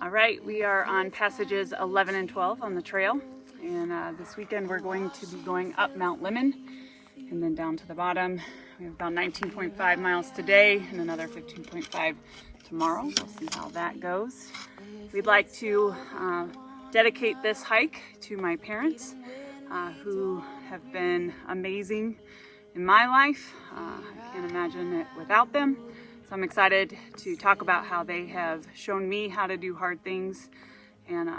All right, we are on passages 11 and 12 on the trail, and this weekend we're going to be going up Mount Lemon and then down to the bottom. We have about 19.5 miles today and another 15.5 tomorrow. We'll see how that goes. We'd like to dedicate this hike to my parents who have been amazing in my life. I can't imagine it without them. So I'm excited to talk about how they have shown me how to do hard things, and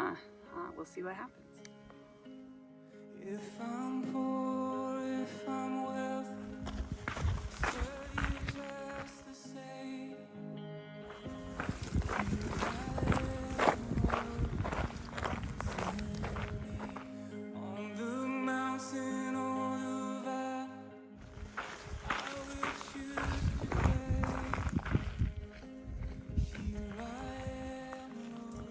we'll see what happens. If I'm poor, if I'm wealthy, just the same. On the mountain or the valley, I will choose to play. Here I am, Lord,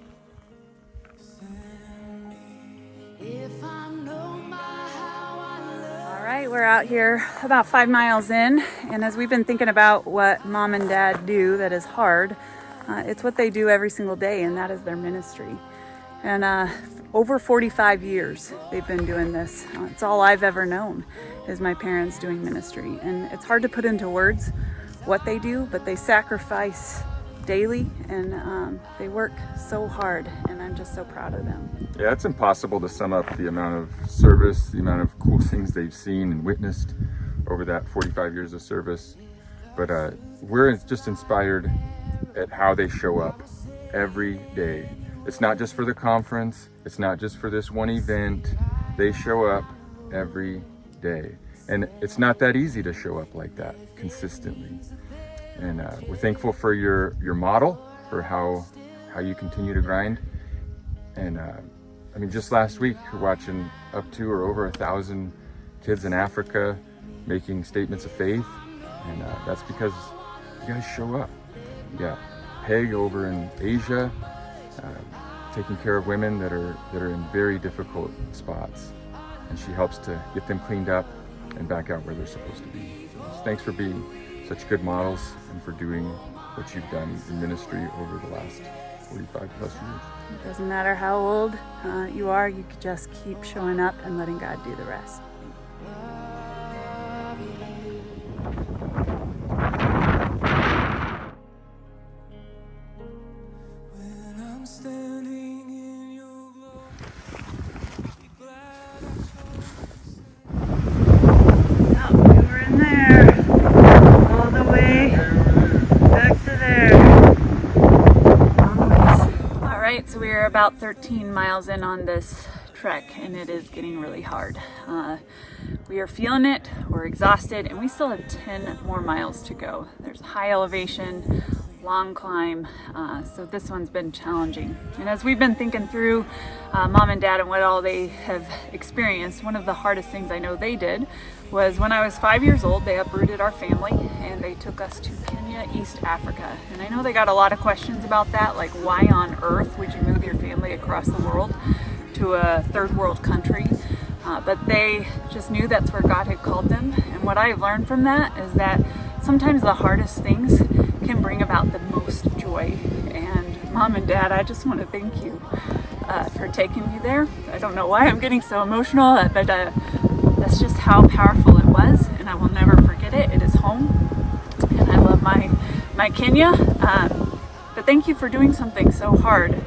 send me. If I know my how I love. All right, we're out here about 5 miles in, and as we've been thinking about what mom and dad do that is hard, it's what they do every single day, and that is their ministry. And over 45 years they've been doing this. It's all I've ever known is my parents doing ministry, and it's hard to put into words what they do, but they sacrifice daily, and they work so hard, and I'm just so proud of them. Yeah, it's impossible to sum up the amount of service, the amount of cool things they've seen and witnessed over that 45 years of service. But we're just inspired at how they show up every day. It's not just for the conference, it's not just for this one event. They show up every day. And it's not that easy to show up like that consistently. And we're thankful for your model, for how you continue to grind. And I mean, just last week, we're watching up to or over 1,000 kids in Africa making statements of faith. And that's because you guys show up. You got Peg over in Asia, taking care of women that are in very difficult spots. And she helps to get them cleaned up and back out where they're supposed to be. So thanks for being such good models and for doing what you've done in ministry over the last 45 plus years. It doesn't matter how old you are, you could just keep showing up and letting God do the rest. When I'm standing in your glory, be glad I chose to Oh, we were in there, all the way back to there. All right, so we are about 13 miles in on this trek, and it is getting really hard. We are feeling it, we're exhausted, and we still have 10 more miles to go. There's high elevation, long climb, so this one's been challenging. And as we've been thinking through mom and dad and what all they have experienced, one of the hardest things I know they did was when I was 5 years old, they uprooted our family and they took us to Kenya, East Africa. And I know they got a lot of questions about that, like why on earth would you move your family across the world to a third world country? But they just knew that's where God had called them. And what I've learned from that is that sometimes the hardest things can bring about the most joy. And mom and dad, I just want to thank you for taking me there. I don't know why I'm getting so emotional, but that's just how powerful it was, and I will never forget it. It is home, and I love my Kenya. But thank you for doing something so hard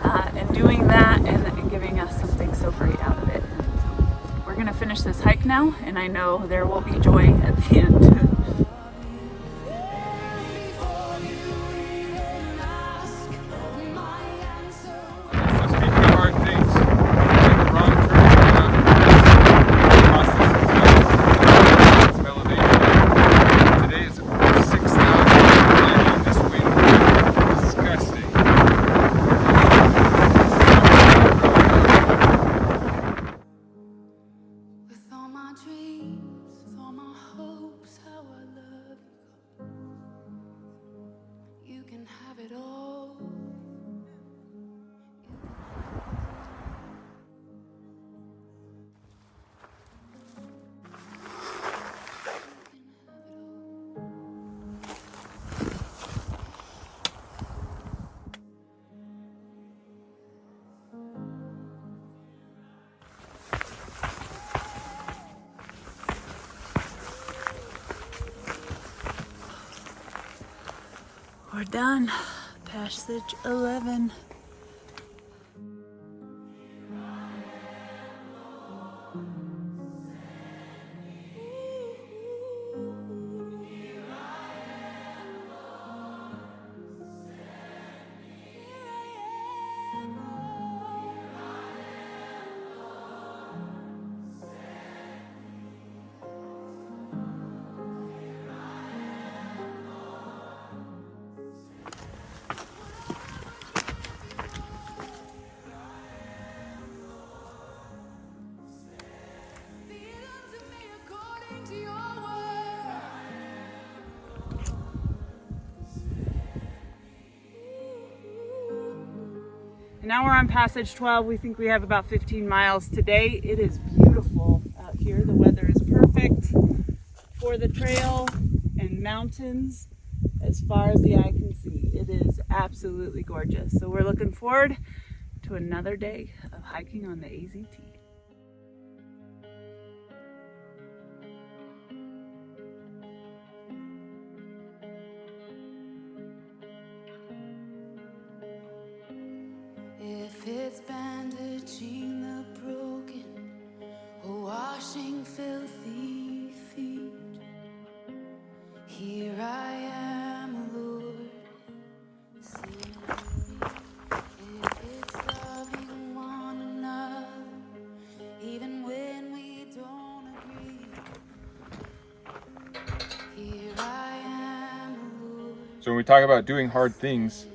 and doing that and giving us something so great out of it. So we're going to finish this hike now, and I know there will be joy at the end. with all my dreams, with all my hopes, how done. Passage 11. Now we're on passage 12. We think we have about 15 miles today. It is beautiful out here. The weather is perfect for the trail and mountains as far as the eye can see. It is absolutely gorgeous. So we're looking forward to another day of hiking on the AZT. If it's bandaging the broken or washing filthy feet, here I am, Lord, send me. If it's loving one another, even when we don't agree, here I am, Lord. So when we talk about doing hard things,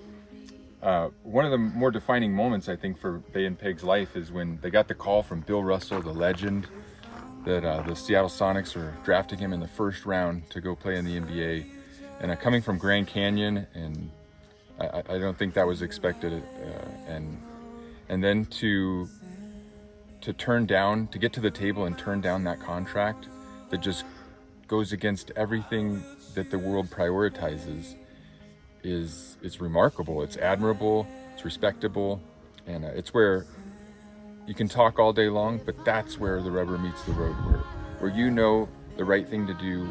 one of the more defining moments, I think, for Bay and Peg's life is when they got the call from Bill Russell, the legend, that the Seattle Sonics were drafting him in the first round to go play in the NBA. And coming from Grand Canyon, and I don't think that was expected. And then to turn down, to get to the table and turn down that contract that just goes against everything that the world prioritizes, it's remarkable, it's admirable, it's respectable, and it's where you can talk all day long, but that's where the rubber meets the road, where you know the right thing to do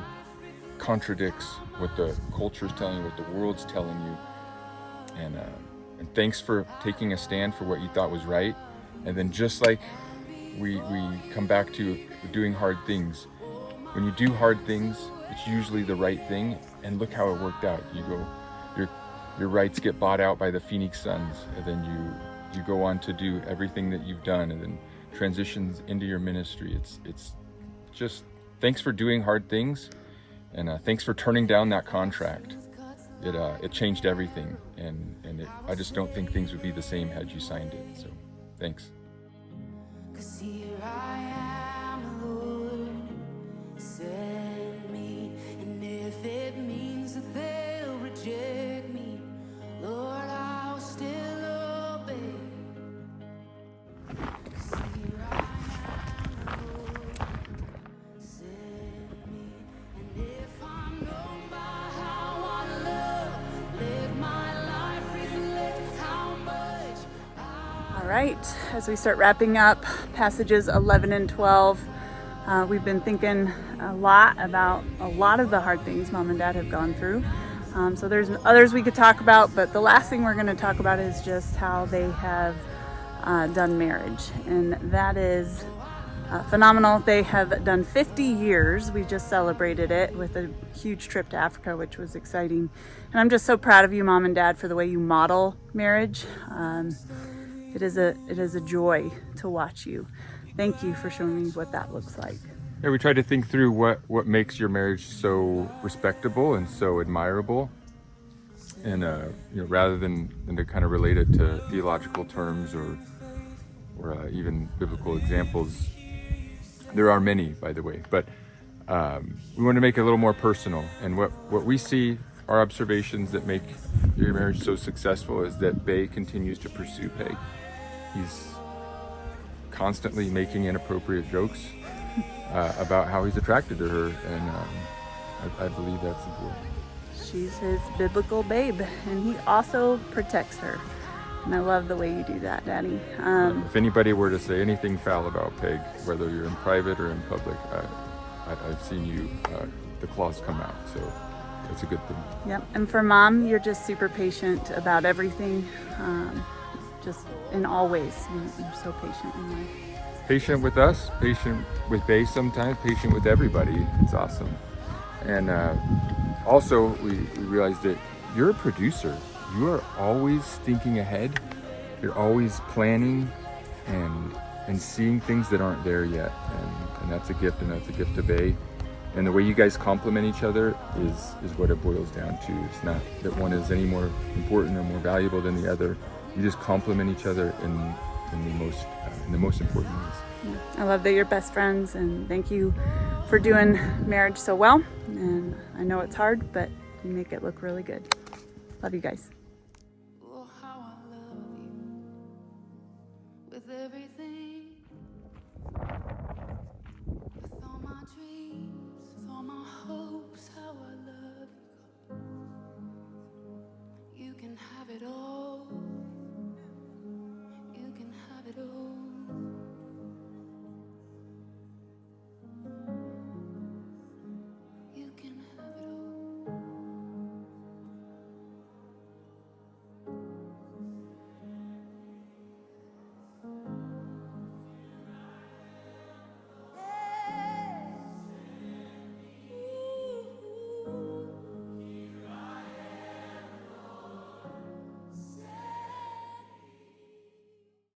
contradicts what the culture's telling you, what the world's telling you, and thanks for taking a stand for what you thought was right. And then just like we come back to doing hard things, when you do hard things, it's usually the right thing, and look how it worked out. Your rights get bought out by the Phoenix Suns, and then you go on to do everything that you've done, and then transitions into your ministry. It's just thanks for doing hard things, and thanks for turning down that contract. It changed everything, and I just don't think things would be the same had you signed it. So thanks. 'Cause here I am, Lord, send me. And if it means that they'll reject me, Lord, I'll still obey. 'Cause here I am, Lord, send me. And if I'm known by how I love, let my life reflect how much All right, as we start wrapping up passages 11 and 12, we've been thinking a lot about a lot of the hard things Mom and Dad have gone through. So there's others we could talk about, but the last thing we're going to talk about is just how they have done marriage, and that is phenomenal. They have done 50 years. We just celebrated it with a huge trip to Africa, which was exciting. And I'm just so proud of you, Mom and Dad, for the way you model marriage. It is a joy to watch you. Thank you for showing me what that looks like. Yeah, we tried to think through what makes your marriage so respectable and so admirable, and rather than to kind of relate it to theological terms or even biblical examples. There are many, by the way, but we want to make it a little more personal. And what we see, our observations that make your marriage so successful, is that Bay continues to pursue Peg. He's constantly making inappropriate jokes about how he's attracted to her, and I believe that's important. She's his biblical babe, and he also protects her. And I love the way you do that, Daddy. If anybody were to say anything foul about Peg, whether you're in private or in public, I've seen the claws come out. So that's a good thing. Yep. And for Mom, you're just super patient about everything, just in all ways. You're so patient in life. Patient with us, patient with Bay sometimes, patient with everybody. It's awesome. And also, we realized that you're a producer. You are always thinking ahead. You're always planning and seeing things that aren't there yet. And that's a gift, and that's a gift to Bay. And the way you guys complement each other is what it boils down to. It's not that one is any more important or more valuable than the other. You just complement each other in the most important ways. Yeah. I love that you're best friends, and thank you for doing marriage so well. And I know it's hard, but you make it look really good. Love you guys. Oh, how I love you with everything.